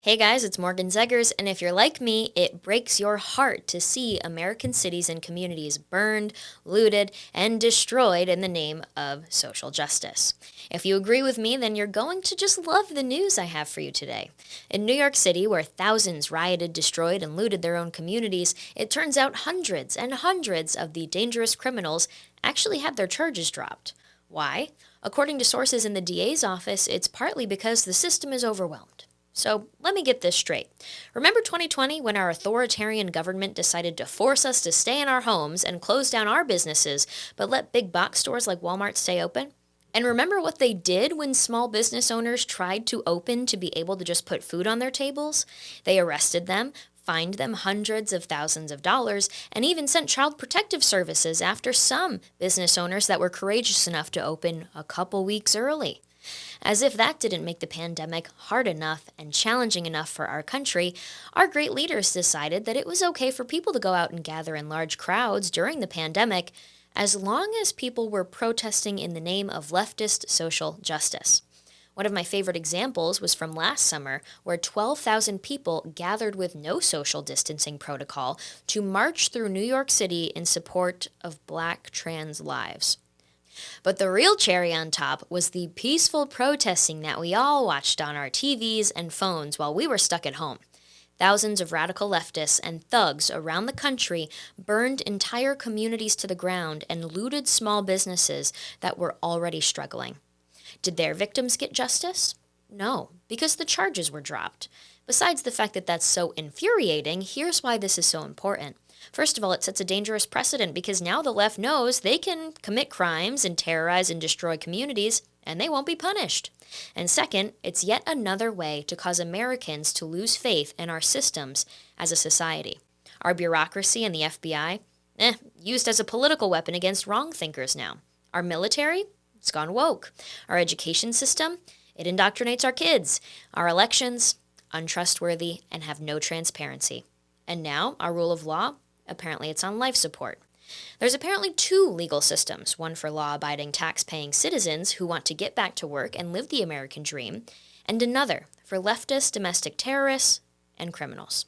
Hey guys, it's Morgan Zegers, and if you're like me, it breaks your heart to see American cities and communities burned, looted, and destroyed in the name of social justice. If you agree with me, then you're going to just love the news I have for you today. In New York City, where thousands rioted, destroyed, and looted their own communities, it turns out hundreds and hundreds of the dangerous criminals actually had their charges dropped. Why? According to sources in the DA's office, it's partly because the system is overwhelmed. So let me get this straight. Remember 2020 when our authoritarian government decided to force us to stay in our homes and close down our businesses, but let big box stores like Walmart stay open? And remember what they did when small business owners tried to open to be able to just put food on their tables? They arrested them, fined them hundreds of thousands of dollars, and even sent child protective services after some business owners that were courageous enough to open a couple weeks early. As if that didn't make the pandemic hard enough and challenging enough for our country, our great leaders decided that it was okay for people to go out and gather in large crowds during the pandemic, as long as people were protesting in the name of leftist social justice. One of my favorite examples was from last summer, where 12,000 people gathered with no social distancing protocol to march through New York City in support of Black trans lives. But the real cherry on top was the peaceful protesting that we all watched on our TVs and phones while we were stuck at home. Thousands of radical leftists and thugs around the country burned entire communities to the ground and looted small businesses that were already struggling. Did their victims get justice? No, because the charges were dropped. Besides the fact that that's so infuriating, here's why this is so important. First of all, it sets a dangerous precedent because now the left knows they can commit crimes and terrorize and destroy communities, and they won't be punished. And second, it's yet another way to cause Americans to lose faith in our systems as a society. Our bureaucracy and the FBI, used as a political weapon against wrong thinkers now. Our military, it's gone woke. Our education system, it indoctrinates our kids. Our elections, untrustworthy and have no transparency. And now, our rule of law, apparently it's on life support. There's apparently two legal systems, one for law-abiding, tax-paying citizens who want to get back to work and live the American dream, and another for leftist domestic terrorists and criminals.